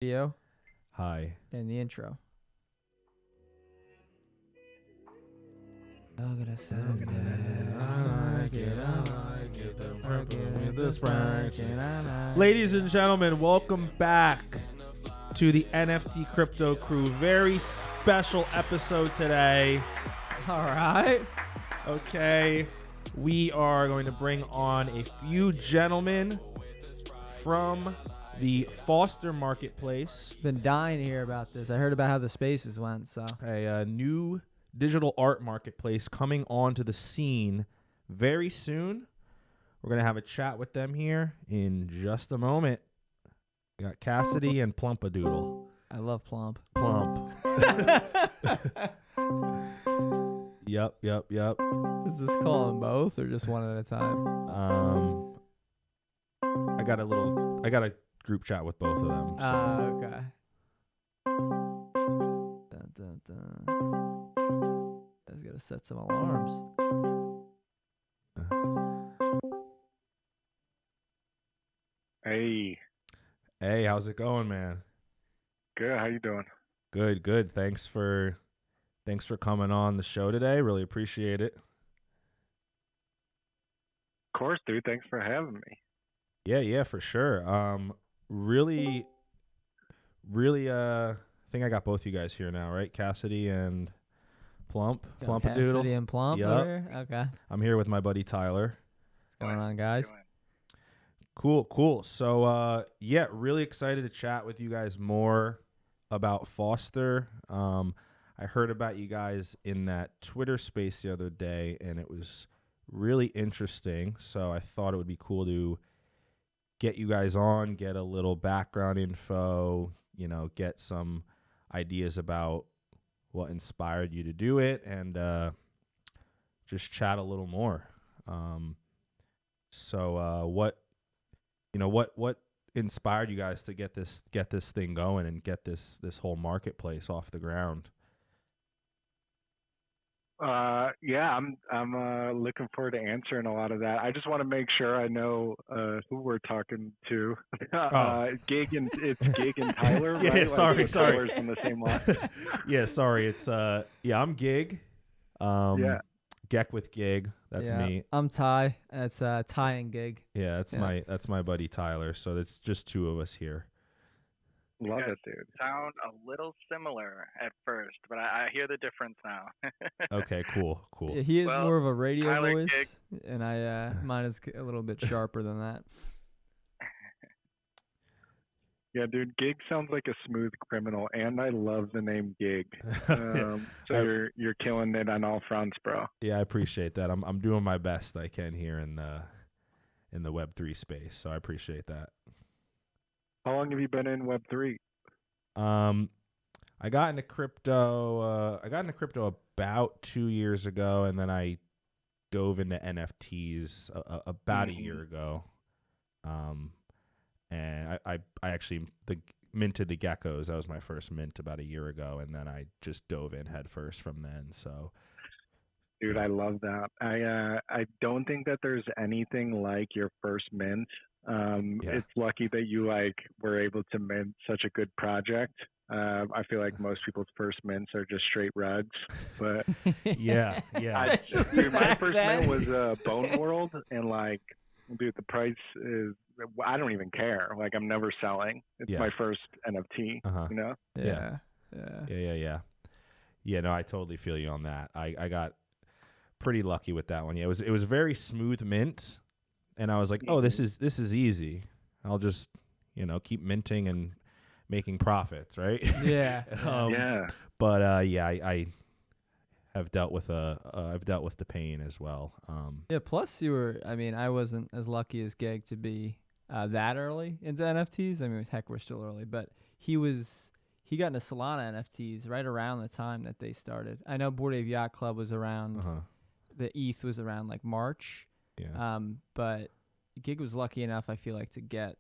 Video Hi. and the intro. Ladies and gentlemen, welcome back to the NFT Crypto Crew. Very special episode today. All right. Okay, we are going to bring on a few gentlemen from the Foster Marketplace, Been dying to hear about this. I heard about how the spaces went. So a new digital art marketplace coming onto the scene very soon. We're going to have a chat with them here in just a moment. We got Cassidy and Plumpadoodle. I love Plump. Plump. Yep. Is this calling both or just one at a time? I got a group chat with both of them. So. Okay. Dun, dun, dun. Guys gotta set some alarms. Hey, how's it going, man? Good. How you doing? Good. Thanks for coming on the show today. Really appreciate it. Of course, dude. Thanks for having me. Yeah, for sure. Really, I think I got both you guys here now, right? Cassidy and Plumpadoodle. Cassidy and Plump. Yep. Over here? Okay. I'm here with my buddy Tyler. What's going on, guys? Cool. So, really excited to chat with you guys more about Foster. I heard about you guys in that Twitter space the other day, and it was really interesting. So I thought it would be cool to get you guys on, get a little background info, get some ideas about what inspired you to do it, and just chat a little more. What inspired you guys to get this thing going and get this whole marketplace off the ground? I'm looking forward to answering a lot of that. I just want to make sure I know who we're talking to. It's Gig and Tyler, yeah, right? sorry. Tyler's from the same line. Yeah, sorry. It's I'm Gig. Geck with Gig. That's me. I'm Ty. That's Ty and Gig. Yeah, that's my buddy Tyler. So it's just two of us here. Love it, dude. Sound a little similar at first, but I hear the difference now. Okay, cool. Yeah, he is more of a radio Tyler voice, Gig. and mine is a little bit sharper than that. Yeah, dude, Gig sounds like a smooth criminal, and I love the name Gig. So you're killing it on all fronts, bro. Yeah, I appreciate that. I'm doing my best I can here in the Web3 space, so I appreciate that. How long have you been in Web3? I got into crypto. About 2 years ago, and then I dove into NFTs about a year ago. And I actually minted the geckos. That was my first mint about a year ago, and then I just dove in head first from then. So, dude, I love that. I don't think that there's anything like your first mint. It's lucky that you were able to mint such a good project. I feel like most people's first mints are just straight rugs, but yeah. Dude, my first mint was Bone World, and dude, the price is, I don't even care. I'm never selling. It's my first NFT. You know? Yeah. Yeah, no, I totally feel you on that. I got pretty lucky with that one. Yeah, it was a very smooth mint, and I was like, oh, this is easy. I'll just keep minting and making profits, right? Yeah. But I have dealt with the pain as well. Yeah. Plus, I wasn't as lucky as Geg to be that early into NFTs. I mean, heck, we're still early, but he got into Solana NFTs right around the time that they started. I know Bored Ape Yacht Club was around. The ETH was around March. Yeah. But Gig was lucky enough, I feel like, to get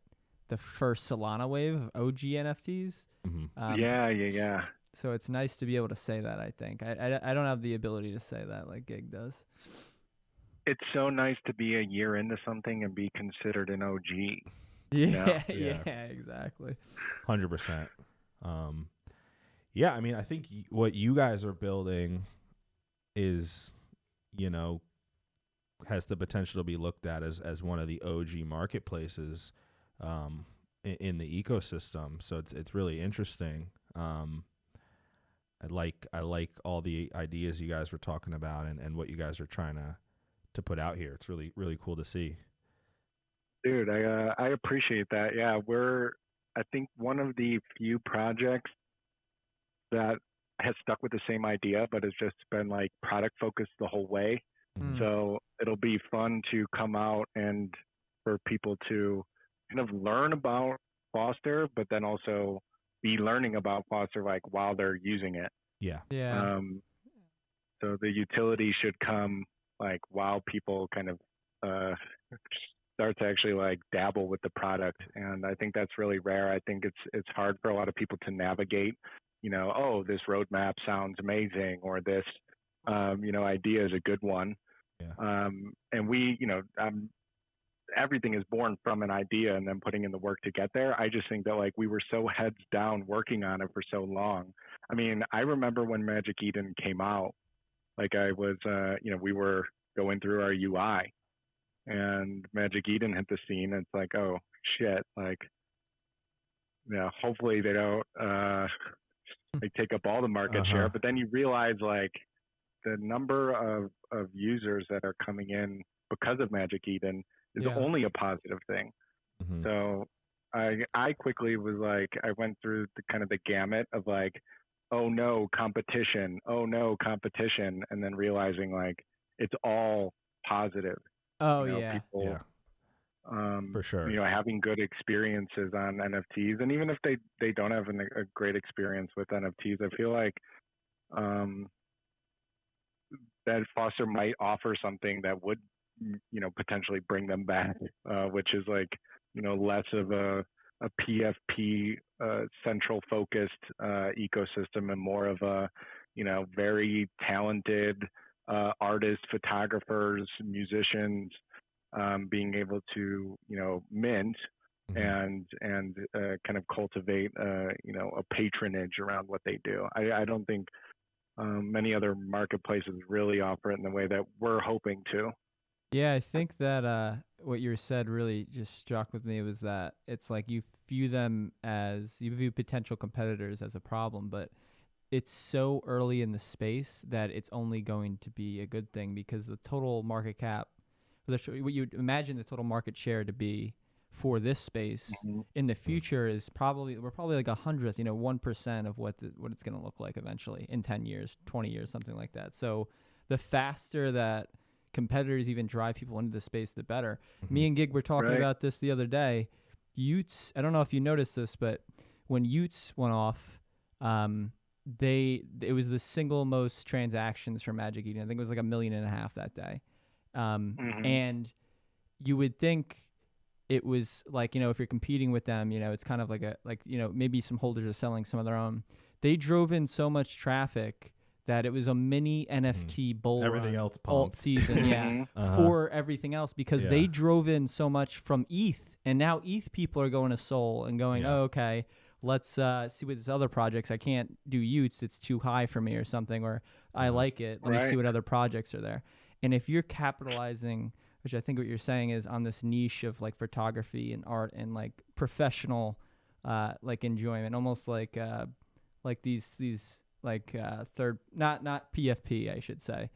the first Solana wave of OG NFTs. Yeah. So it's nice to be able to say that, I think. I don't have the ability to say that like Gig does. It's so nice to be a year into something and be considered an OG. Yeah, Yeah. yeah, exactly. 100%. Yeah, I mean, I think what you guys are building is, you know, has the potential to be looked at as one of the OG marketplaces in the ecosystem. So it's really interesting. I like all the ideas you guys were talking about and what you guys are trying to put out here. It's really really cool to see. Dude, I appreciate that. Yeah, I think one of the few projects that has stuck with the same idea, but has just been like product focused the whole way. Mhm. So it'll be fun to come out and for people to kind of learn about Foster, but then also be learning about Foster like while they're using it. Yeah. Yeah. Um, so the utility should come like while people kind of uh, start to actually like dabble with the product, and I think that's really rare. I think it's hard for a lot of people to navigate. You know, oh, this roadmap sounds amazing, or this idea is a good one. Yeah. And we, everything is born from an idea and then putting in the work to get there. I just think that like we were so heads down working on it for so long. I mean, I remember when Magic Eden came out, like I was, we were going through our UI and Magic Eden hit the scene. And it's like, oh shit, like, hopefully they don't like take up all the market Uh-huh. share. But then you realize like the number of users that are coming in because of Magic Eden is Yeah. only a positive thing. Mhm. So I quickly was like, I went through the kind of the gamut of like, oh no, competition, and then realizing like it's all positive. Oh yeah. People, Yeah. For sure. having good experiences on NFTs, and even if they don't have a great experience with NFTs, I feel like that Foster might offer something that would, potentially bring them back, which is like, less of a PFP central focused ecosystem and more of a, very talented artists, photographers, musicians being able to, mint Mhm. and kind of cultivate, a patronage around what they do. I don't think many other marketplaces really offer it in the way that we're hoping to. Yeah, I think that what you said really just struck with me was that it's like you view potential competitors as a problem, but it's so early in the space that it's only going to be a good thing because the total market cap, what you imagine the total market share to be for this space Mm-hmm. in the future is we're probably like 100th, 1% of what it's going to look like eventually in 10 years, 20 years, something like that. So the faster that competitors even drive people into the space, the better. Me and Gig were talking Right. about this the other day. Utes, I don't know if you noticed this, but when Utes went off, it was the single most transactions for Magic Eden. I think it was like 1.5 million that day. Mm-hmm. And you would think it was like, if you're competing with them, it's kind of like maybe some holders are selling some of their own. They drove in so much traffic that it was a mini NFT bull Everything run else alt pumped. season, yeah, for everything else because they drove in so much from ETH, and now ETH people are going to Sol and going, oh, okay, let's see what this other projects. I can't do Utes; it's too high for me or something, or I like it. Let me see what other projects are there. And if you're capitalizing, which I think what you're saying is on this niche of like photography and art and like professional, like enjoyment, almost like these like not PFP, I should say.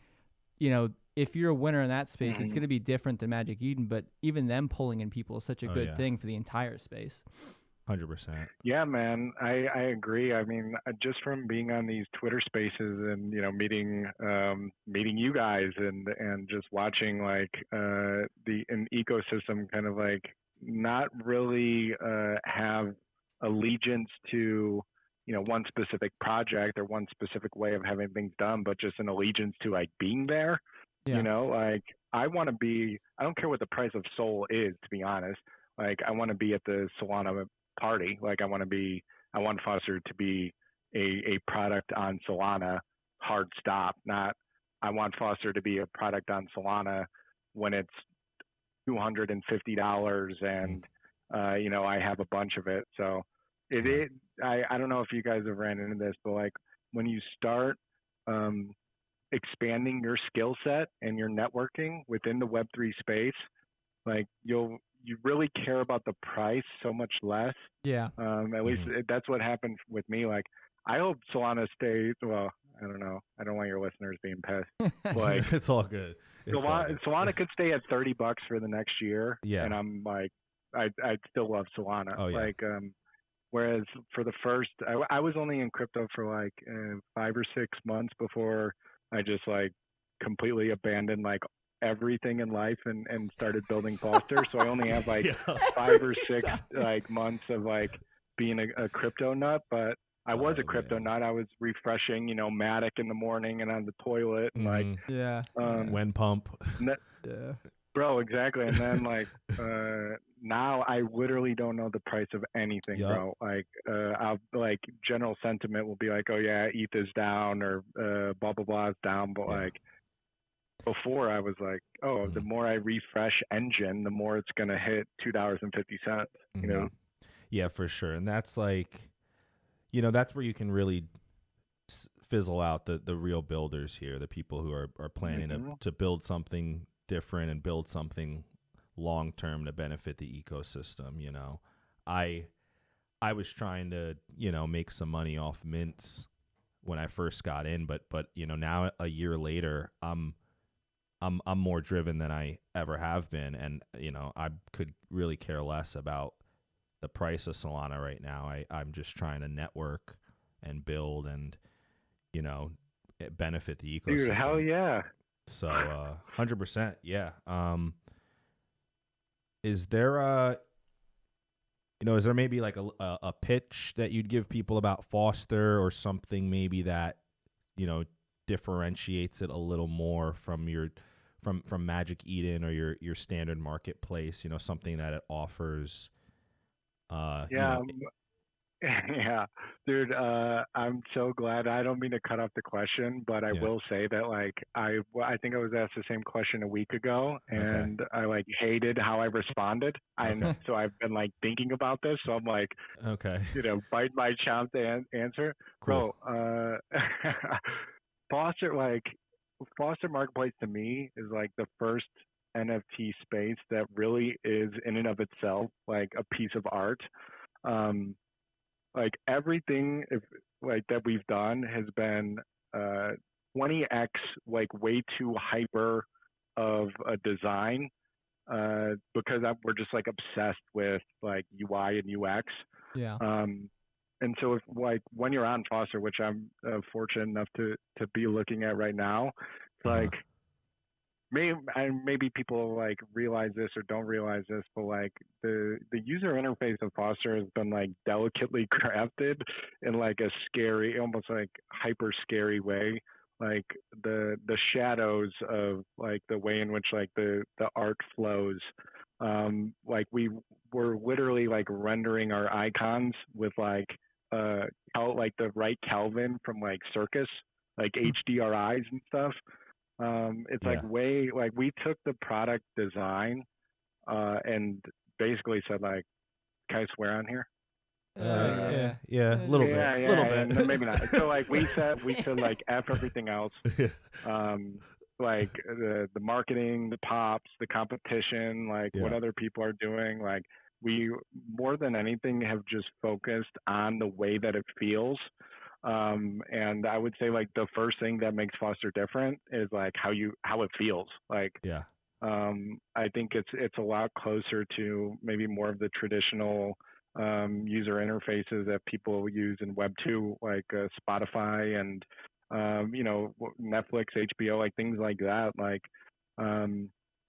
If you're a winner in that space, it's going to be different than Magic Eden, but even them pulling in people is such a good thing for the entire space. 100%. Yeah, man, I agree. I mean, just from being on these Twitter spaces and meeting you guys and just watching like an ecosystem kind of like not really have allegiance to one specific project or one specific way of having things done, but just an allegiance to like being there. Yeah. Like I want to be. I don't care what the price of Sol is, to be honest. Like I want to be at the Solana party. Like I want Foster to be a product on Solana, hard stop. Not I want Foster to be a product on Solana when it's $250 and I have a bunch of it. So I don't know if you guys have ran into this, but like when you start expanding your skill set and your networking within the Web3 space, like you really care about the price so much less. Yeah. At least that's what happened with me. Like I hope Solana stays. Well, I don't know. I don't want your listeners being pissed. Like it's all good. Solana could stay at $30 for the next year. Yeah. And I'm like, I'd still love Solana. Oh, yeah. Like, whereas for the first, I was only in crypto for like 5 or 6 months before I just like completely abandoned like everything in life and started building Foster. So I only have like 5 or 6 like months of like being a crypto nut, but I was a crypto nut. I was refreshing, Matic in the morning and on the toilet and like when pump. Bro, exactly. And then like now I literally don't know the price of anything, bro. Like I'll like general sentiment will be like, oh yeah, ETH is down or blah blah blah is down, but like before I was like, oh, the more I refresh engine, the more it's gonna hit $2.50. You know? Yeah, for sure. And that's like, that's where you can really fizzle out the real builders here, the people who are planning to build something different and build something long term to benefit the ecosystem. I was trying to make some money off mints when I first got in, but now a year later I'm more driven than I ever have been, and I could really care less about the price of Solana right now. I'm just trying to network and build and benefit the ecosystem. Dude, hell yeah. So 100%, yeah. Is there is there maybe like a pitch that you'd give people about Foster, or something maybe that differentiates it a little more from from Magic Eden or your standard marketplace? Something that it offers. Yeah, dude, I'm so glad. I don't mean to cut off the question, but I will say that like I think I was asked the same question a week ago, and I like hated how I responded. So I've been like thinking about this. So I'm like, bite my chance to answer. Cool. Bro, Foster Marketplace to me is like the first NFT space that really is in and of itself like a piece of art. Like everything that we've done has been 20x like way too hyper of a design because we're just like obsessed with like UI and UX. Yeah. And so if like when you're on Foster, which I'm fortunate enough to be looking at right now, it's like maybe people like realize this or don't realize this, but like the user interface of Foster has been like delicately crafted in like a scary, almost like hyper scary way. Like the shadows of like the way in which like the art flows. Like we were literally like rendering our icons with like the right Kelvin from like Circus, like HDRIs and stuff. It's like way like we took the product design and basically said like, can I swear on here? A little bit. No, maybe not. So like we said like F everything else. Like the marketing, the pops, the competition, like what other people are doing. Like we more than anything have just focused on the way that it feels. And I would say like the first thing that makes Foster different is like how it feels. Like I think it's a lot closer to maybe more of the traditional user interfaces that people use in Web 2, like Spotify and Netflix, HBO, like things like that. Like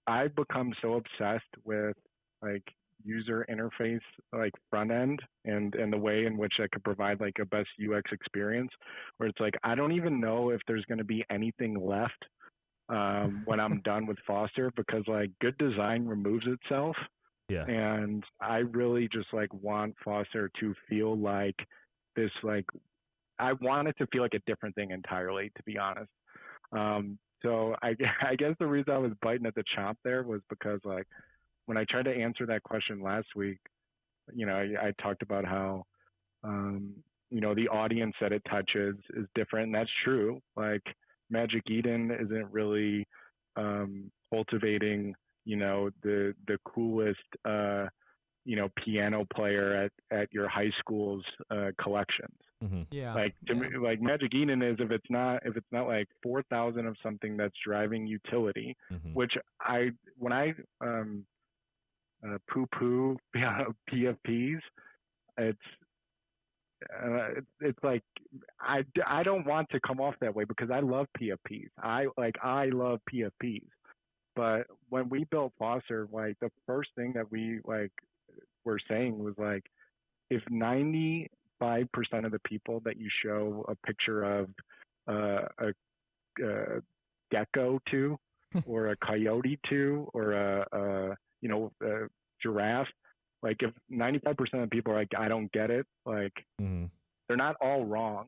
I've become so obsessed with like user interface, like front end and the way in which I could provide like a best UX experience, where it's like I don't even know if there's going to be anything left when I'm done with Foster, because like good design removes itself. And I really just like want Foster to feel like this, like I want it to feel like a different thing entirely, to be honest. So I guess the reason I was biting at the chomp there was because like when I tried to answer that question last week, I talked about how the audience that it touches is different, and that's true. Like Magic Eden isn't really cultivating, the coolest piano player at your high school's collections. Mm-hmm. Yeah. Like to me, like Magic Eden is if it's not like 4,000 of something that's driving utility, Mm-hmm. which when I poo-poo PFPs, it's it's like I don't want to come off that way because I love PFPs. I love PFPs. But when we built Foster, like the first thing that we were saying was like, if 95% of the people that you show a picture of a gecko to, or a coyote to, or a giraffe, like if 95% of people are like, I don't get it, like Mm-hmm. they're not all wrong,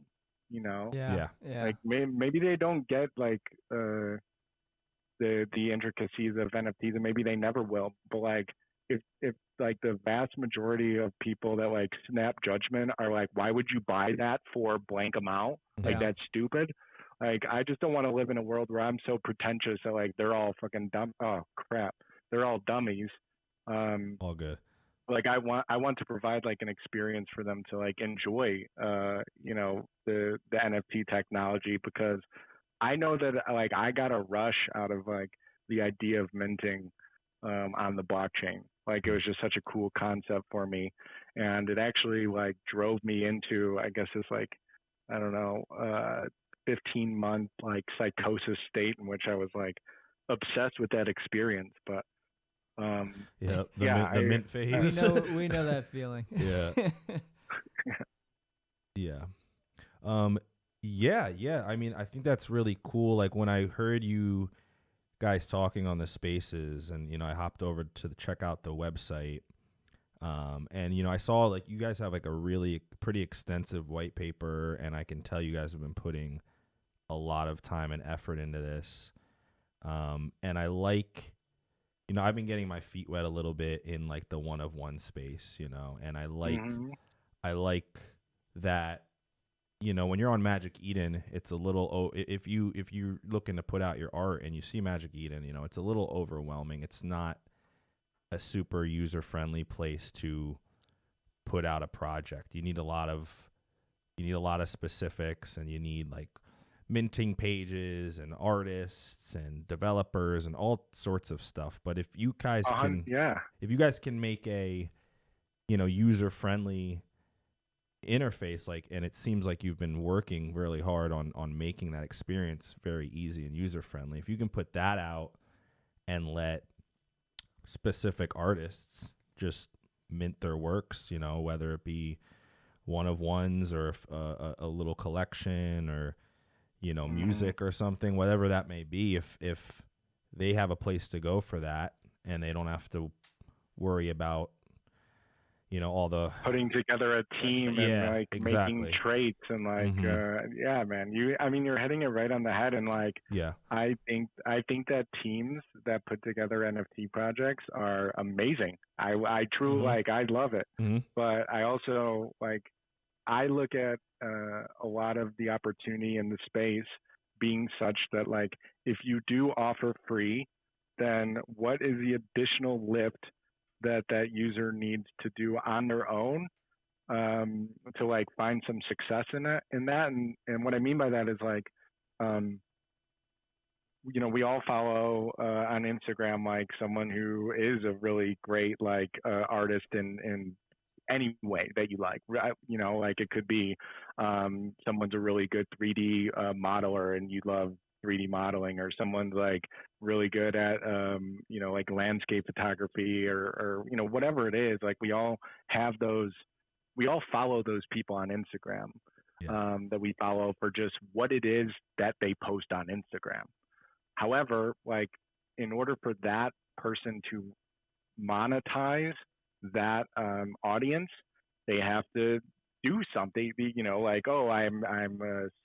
you know. Yeah. Like maybe they don't get like the intricacies of NFTs, and maybe they never will. But like if like the vast majority of people that like snap judgment are like, why would you buy that for blank amount? Like Yeah. that's stupid. Like I just don't want to live in a world where I'm so pretentious that like they're all fucking dumb. Oh crap, they're all dummies. All good. Like I want to provide like an experience for them to like enjoy the NFT technology, because I know that like I got a rush out of like the idea of minting on the blockchain. Like it was just such a cool concept for me, and it actually like drove me into, I guess, this like, I don't know, 15-month like psychosis state in which I was like obsessed with that experience. But Yeah, yeah, the mint phase. we know that feeling. Yeah. Yeah. Yeah. I mean, I think that's really cool. Like when I heard you guys talking on the spaces, and I hopped over to check out the website. And I saw like you guys have like a really pretty extensive white paper, and I can tell you guys have been putting a lot of time and effort into this. And I like, I've been getting my feet wet a little bit in like the one of one space, and I like that, when you're on Magic Eden, it's a little, if you're looking to put out your art and you see Magic Eden, it's a little overwhelming. It's not a super user friendly place to put out a project. You need a lot of specifics, and you need like minting pages and artists and developers and all sorts of stuff. But if you guys can make a user friendly interface, like, and it seems like you've been working really hard on making that experience very easy and user friendly. If you can put that out and let specific artists just mint their works, whether it be one of ones or a little collection, or music or something, whatever that may be, if they have a place to go for that, and they don't have to worry about all the putting together a team and like making traits and like yeah, man, you're hitting it right on the head. And like I think that teams that put together NFT projects are amazing. I truly like, I love it. But I also like, I look at a lot of the opportunity in the space being such that like, if you do offer free, then what is the additional lift that user needs to do on their own to like find some success in that? And what I mean by that is like, we all follow on Instagram like someone who is a really great like artist in any way that you like. Like it could be someone's a really good 3D modeler and you love 3D modeling, or someone's like really good at like landscape photography, or whatever it is. Like we all follow those people on Instagram that we follow for just what it is that they post on Instagram. However, like in order for that person to monetize that audience, they have to do something, like, oh, I'm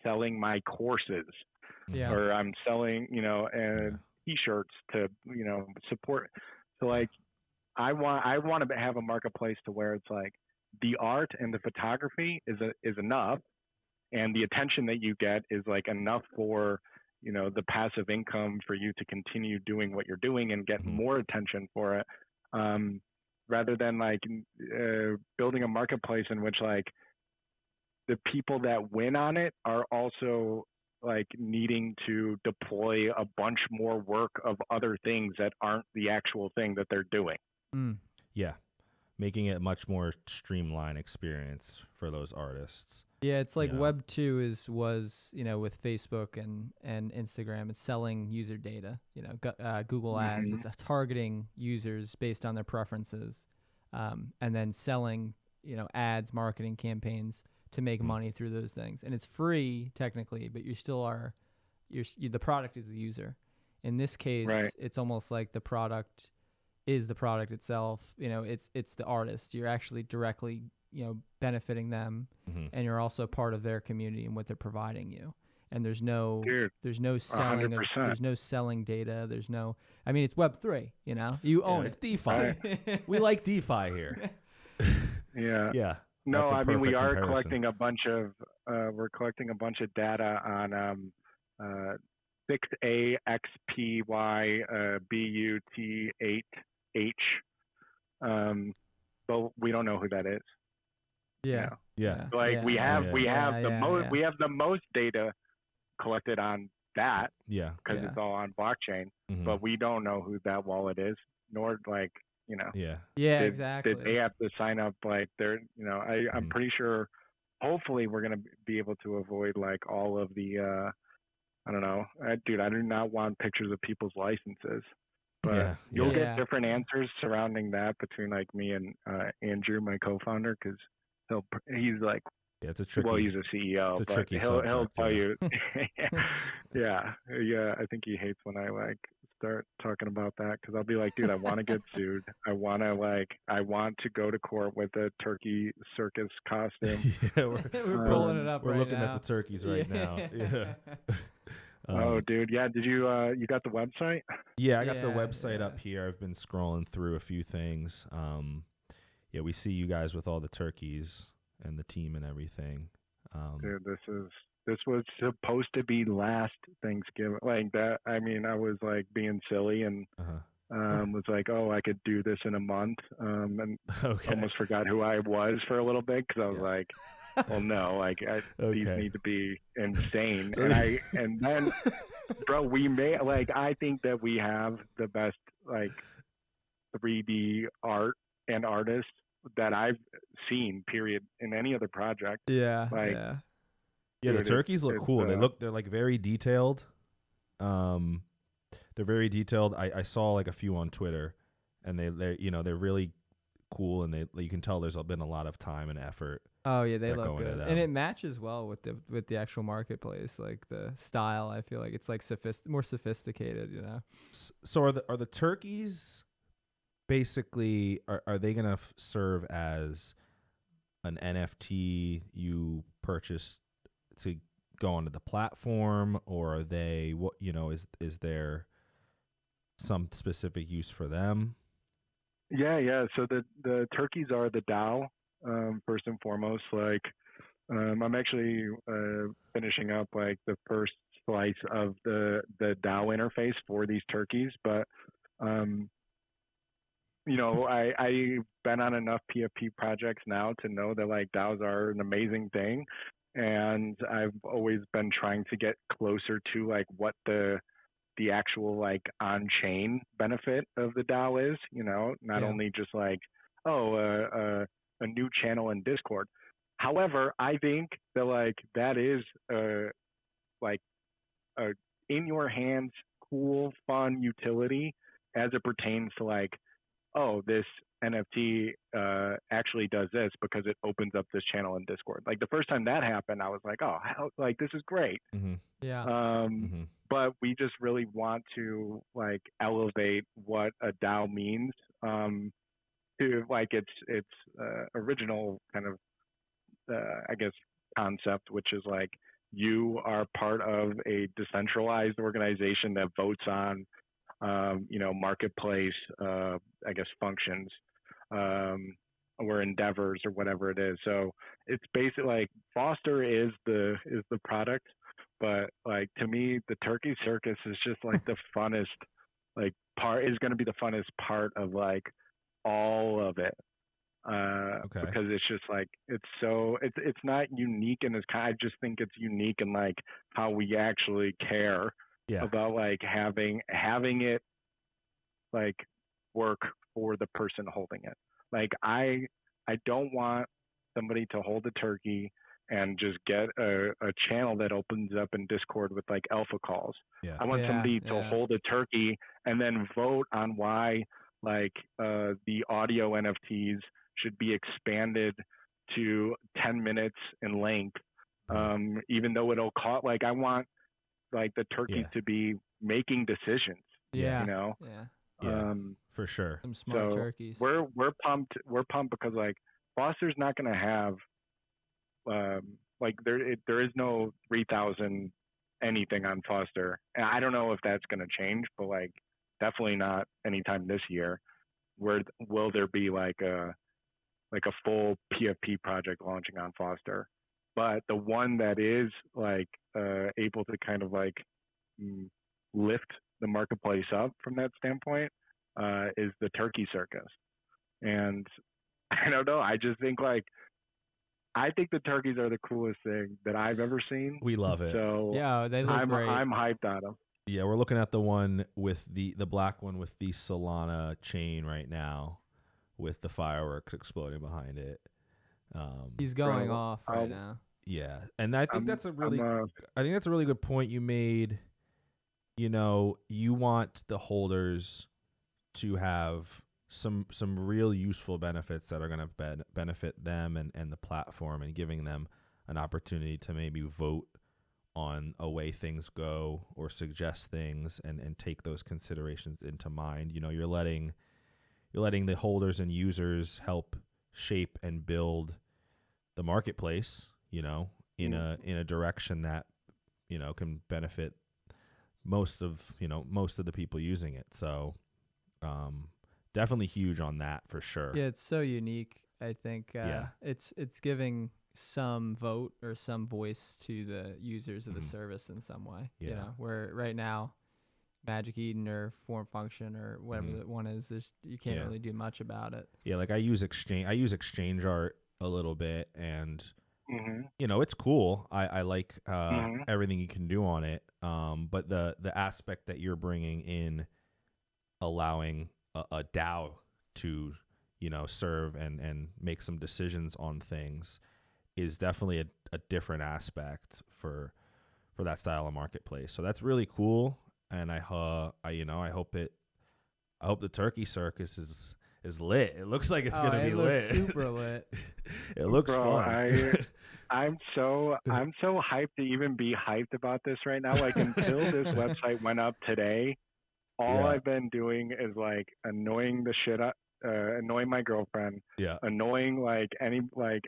selling my courses, or I'm selling, t-shirts to, support. So like, want to have a marketplace to where it's like the art and the photography is enough, and the attention that you get is like enough for the passive income for you to continue doing what you're doing and get more attention for it, rather than like building a marketplace in which like the people that win on it are also like needing to deploy a bunch more work of other things that aren't the actual thing that they're doing. Yeah, making it a much more streamlined experience for those artists. Yeah, it's like Web 2 was with Facebook and Instagram. It's selling user data. Google Ads. It's targeting users based on their preferences, and then selling ads, marketing campaigns to make money through those things. And it's free technically, but you still are the product is the user. In this case, it's almost like the product is the product itself. It's the artist. You're actually directly benefiting them, and you're also part of their community and what they're providing you. And there's no selling 100%. There's no selling data. It's Web3, you own it. It's DeFi. We like DeFi here. Yeah. No, I mean we are comparison. collecting a bunch of data on 6AXPYBUT8H, but we don't know who that is. Yeah. Like we have the most data collected on that. Because it's all on blockchain, but we don't know who that wallet is, nor like. Exactly. Did they have to sign up like they're I'm pretty sure hopefully we're going to be able to avoid like all of the I don't know, dude, I do not want pictures of people's licenses, but you'll get different answers surrounding that between like me and Andrew, my co-founder, because he's like it's a tricky. Well, he's a CEO, it's a but tricky he'll subject, tell you. Yeah. I think he hates when I like start talking about that because I'll be like, dude, I want to get sued. I want to go to court with a turkey circus costume. We're pulling it up. We're right looking now. at the turkeys right now. Yeah. Oh, dude, yeah. Did you got the website? Yeah, I got the website up here. I've been scrolling through a few things. We see you guys with all the turkeys and the team and everything. Dude, this was supposed to be last Thanksgiving. Like that. I mean, I was like being silly and was like, oh, I could do this in a month. And almost forgot who I was for a little bit because I was like, well, no, like these need to be insane. And then, bro, I think that we have the best like 3D art and artists that I've seen, period, in any other project. Yeah. Dude, the turkeys look cool. They're like very detailed. They're very detailed. I saw like a few on Twitter, and they're really cool, and you can tell there's been a lot of time and effort. Oh yeah, they look good, and it matches well with the actual marketplace. Like the style, I feel like it's like more sophisticated. So are the turkeys basically are they gonna serve as an NFT you purchase to go onto the platform, or are they is there some specific use for them? Yeah. So the turkeys are the DAO, first and foremost. Like I'm actually finishing up like the first slice of the DAO interface for these turkeys, but I've been on enough PFP projects now to know that like DAOs are an amazing thing. And I've always been trying to get closer to like what the actual like on-chain benefit of the DAO is, not only just like, a new channel in Discord. However, I think that like that is like a in your hands, cool, fun utility as it pertains to like, oh, this NFT actually does this because it opens up this channel in Discord. Like the first time that happened, I was like, oh, like this is great. Yeah. But we just really want to like elevate what a DAO means to like its original kind of I guess concept, which is like you are part of a decentralized organization that votes on marketplace, I guess functions, or endeavors or whatever it is. So it's basically like Foster is the product, but like to me, the turkey circus is just like the funnest like part is going to be the funnest part of like all of it. Because it's just like it's not unique in its kind. I just think it's unique in like how we actually care about like having it like work for the person holding it. Like I don't want somebody to hold a turkey and just get a channel that opens up in Discord with like alpha calls. I want somebody to hold a turkey and then vote on why like the audio NFTs should be expanded to 10 minutes in length. Even though it'll cost, like I want like the turkey to be making decisions. Yeah. For sure. Some smart turkeys. We're pumped because like Foster's not going to have like there is no 3,000 anything on Foster. And I don't know if that's going to change, but like definitely not anytime this year. Will there be like a full PFP project launching on Foster? But the one that is like able to kind of like lift the marketplace up from that standpoint is the turkey circus. And I don't know, I just think like I think the turkeys are the coolest thing that I've ever seen. We love it. So yeah, they look great. I'm hyped on them. Yeah, we're looking at the one with the black one with the Solana chain right now, with the fireworks exploding behind it. He's going off right now. Yeah, and I think that's a really good point you made. You know, you want the holders to have some real useful benefits that are going to benefit them and the platform, and giving them an opportunity to maybe vote on a way things go or suggest things and take those considerations into mind. You know, you're letting the holders and users help shape and build the marketplace, you know, in a direction that, you know, can benefit most of the people using it. So definitely huge on that for sure. Yeah, it's so unique. I think it's giving some vote or some voice to the users of the service in some way. Yeah. You know, where right now Magic Eden or Form Function or whatever that one is, you can't really do much about it. Yeah, like I use exchange art a little bit, and you know, it's cool. I like everything you can do on it. But the aspect that you're bringing in, allowing a DAO to, you know, serve and make some decisions on things, is definitely a different aspect for that style of marketplace. So that's really cool. And I hope the turkey circus is lit. It looks like it's gonna be lit. Super lit. It looks fun. I'm so hyped to even be hyped about this right now. Like until this website went up today, all I've been doing is like annoying my girlfriend. Yeah. Annoying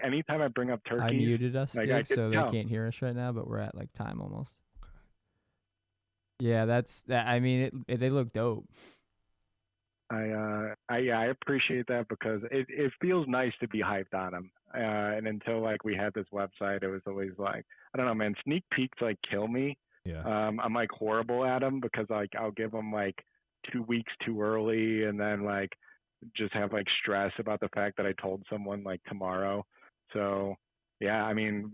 anytime I bring up turkeys. I muted us, like, so they can't hear us right now, but we're at like time almost. Yeah, that's that. I mean, they look dope. I appreciate that because it feels nice to be hyped on them. And until like we had this website, it was always like, I don't know, man, sneak peeks like kill me. Yeah. I'm like horrible at them because like I'll give them like 2 weeks too early and then like just have like stress about the fact that I told someone like tomorrow. So yeah, I mean,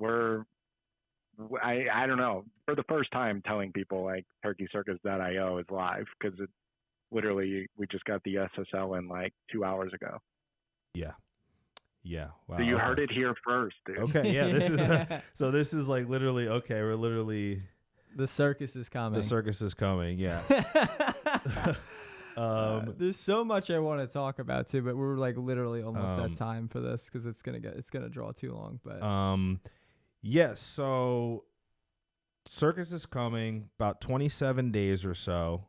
I don't know, for the first time telling people like turkeycircus.io is live because it literally, we just got the SSL in like 2 hours ago. Yeah. Yeah. Wow. So you heard it here first, dude. Okay. Yeah. This is so. This is like literally. Okay. We're literally. The circus is coming. The circus is coming. Yeah. There's so much I want to talk about too, but we're like literally almost at time for this because it's gonna draw too long. But yes. So circus is coming about 27 days or so.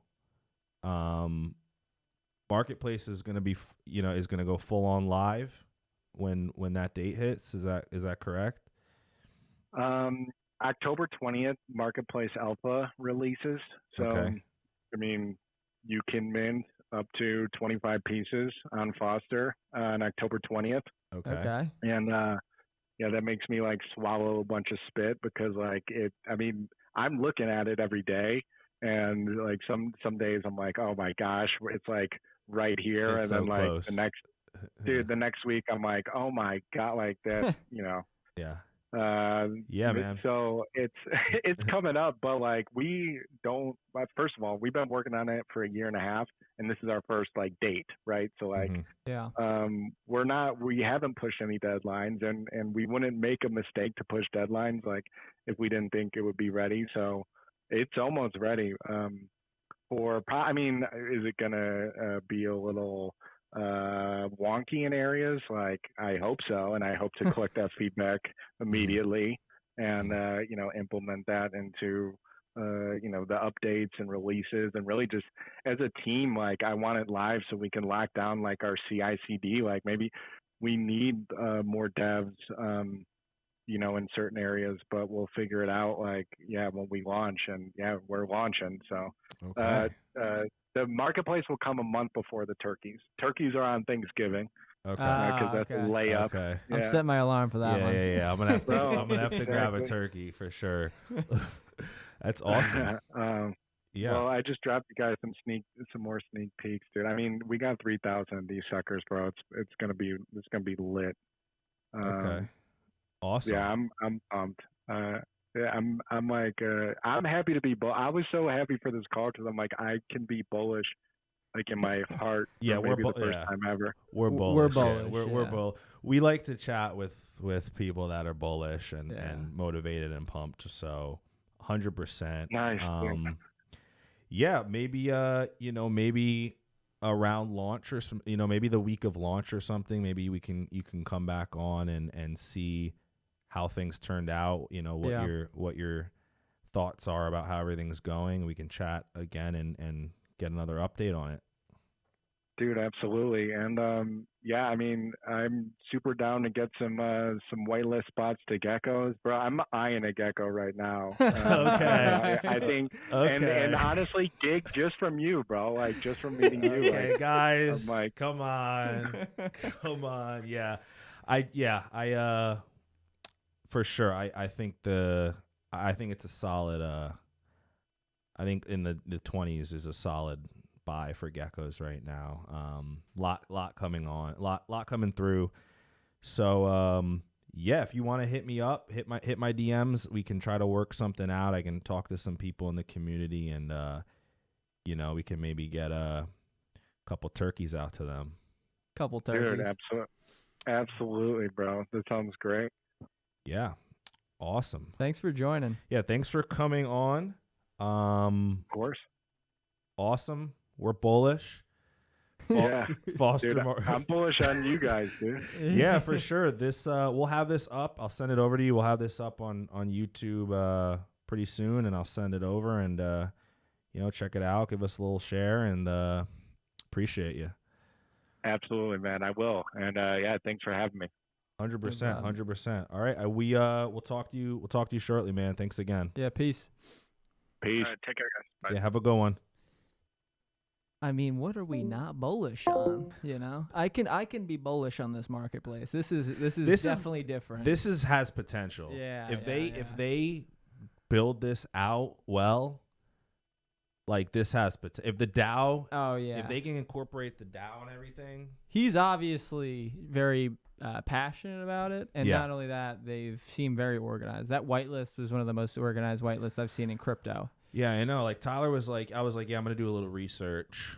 Marketplace is going to be, is going to go full on live when that date hits. Is that correct? October 20th, Marketplace Alpha releases. So, okay. I mean, you can mint up to 25 pieces on Foster on October 20th. Okay. And yeah, that makes me like swallow a bunch of spit because like I mean, I'm looking at it every day, and like some days I'm like, oh my gosh, it's like right here, It's and so then like close. the next week I'm like, oh my god, like that, Yeah. Yeah, man. So it's it's coming up, but like we don't. But first of all, we've been working on it for a year and a half, and this is our first like date, right? So like, Yeah. we haven't pushed any deadlines, and we wouldn't make a mistake to push deadlines like if we didn't think it would be ready. So it's almost ready. I mean, is it gonna be a little wonky in areas? Like I hope so, and I hope to collect that feedback immediately and implement that into the updates and releases, and really just as a team, like I want it live so we can lock down like our CI/CD. Like maybe we need more devs in certain areas, but we'll figure it out like when we launch, and we're launching. So Okay. the marketplace will come a month before the turkeys. Turkeys are on Thanksgiving. Okay. Because that's a layup. Okay. I'm setting my alarm for that one. Yeah. I'm gonna have to. Bro, I'm gonna have to grab a exactly. turkey for sure. That's awesome. Yeah. Well, I just dropped you guys some more sneak peeks, dude. I mean, we got 3,000 of these suckers, bro. It's gonna be lit. Okay. Awesome. Yeah, I'm pumped. Yeah, I'm like I'm happy to be I was so happy for this call because I'm like I can be bullish like in my heart. Yeah, for maybe the first time ever. We're bullish. We're bullish. We're bull. We like to chat with people that are bullish and motivated and pumped. So 100%. Nice. Yeah, maybe maybe around launch or some, maybe the week of launch or something. Maybe you can come back on and see how things turned out. What your thoughts are about how everything's going. We can chat again and get another update on it. Dude, absolutely. And I mean, I'm super down to get some whitelist spots to geckos, bro. I'm eyeing a gecko right now. Okay. I think, okay. and honestly, gig just from you, bro. Like just from meeting you. Okay, like, guys, I'm like, come on. Yeah, I for sure. I think it's a solid. I think in the 20s is a solid buy for geckos right now. Lot coming on, lot coming through. So if you want to hit me up, hit my DMs. We can try to work something out. I can talk to some people in the community, and we can maybe get a couple turkeys out to them. Couple turkeys. Dude, absolutely, bro. That sounds great. Yeah, awesome. Thanks for joining. Yeah, thanks for coming on. Of course. Awesome. We're bullish. Yeah, Foster. Dude, I'm bullish on you guys, dude. Yeah, for sure. This we'll have this up. I'll send it over to you. We'll have this up on YouTube pretty soon, and I'll send it over and check it out. Give us a little share, and appreciate you. Absolutely, man. I will. And thanks for having me. 100%. 100%. All right. We'll talk to you. We'll talk to you shortly, man. Thanks again. Yeah. Peace. Peace. All right, take care, guys. Bye. Yeah. Have a good one. I mean, what are we not bullish on? I can be bullish on this marketplace. This is definitely different. This has potential. Yeah. If they build this out well, like this has potential. If the DAO, if they can incorporate the DAO and everything, he's obviously very passionate about it, and not only that, they've seemed very organized. That whitelist was one of the most organized whitelists I've seen in crypto. Yeah, I know. Like Tyler was like, I was like, yeah, I'm gonna do a little research,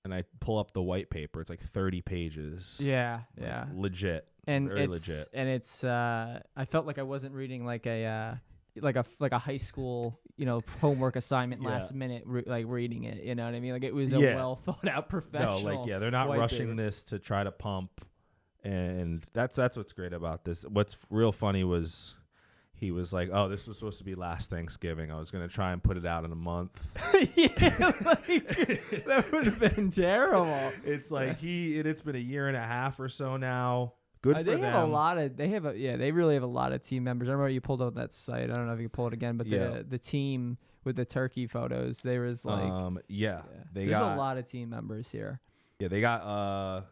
and I pull up the white paper. It's like 30 pages. Yeah, like, legit, and very legit. And it's I felt like I wasn't reading like a high school homework assignment last minute reading it. You know what I mean? Like it was a well thought out professional. No, like they're not rushing this to try to pump, and that's what's great about this. What's real funny was. He was like, "Oh, this was supposed to be last Thanksgiving. I was gonna try and put it out in a month." That would have been terrible. It's like it's been a year and a half or so now. Good for they them. have a lot of. They really have a lot of team members. I remember you pulled out that site. I don't know if you can pull it again, but the team with the turkey photos, there was like there's a lot of team members here. Yeah, they got a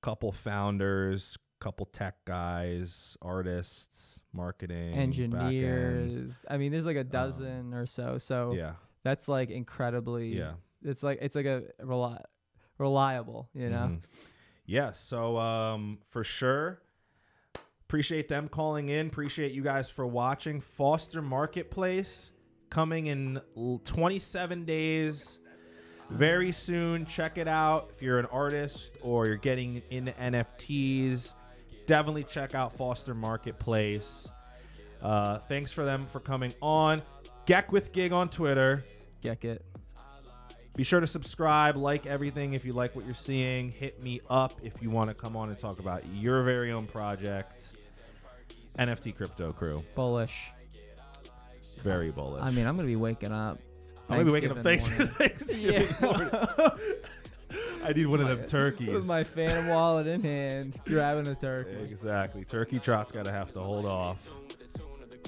couple founders, couple tech guys, artists, marketing, engineers. back-ends. I mean, there's like a dozen or so. So that's like incredibly. Yeah, it's like a reliable. You know. Mm-hmm. Yeah. So for sure. Appreciate them calling in. Appreciate you guys for watching. Foster Marketplace coming in 27 days. Very soon. Check it out. If you're an artist or you're getting into NFTs, definitely check out Foster Marketplace. Thanks for them for coming on. Geck with Gig on Twitter. Geck it. Be sure to subscribe, like everything if you like what you're seeing. Hit me up if you want to come on and talk about your very own project. NFT Crypto Crew. Bullish. Very bullish. I mean, I'm going to be waking up. I'm going to be waking up Thanksgiving morning. I need one of them turkeys. With my Phantom wallet in hand, grabbing a turkey. Exactly. Turkey Trot's got to have to hold off.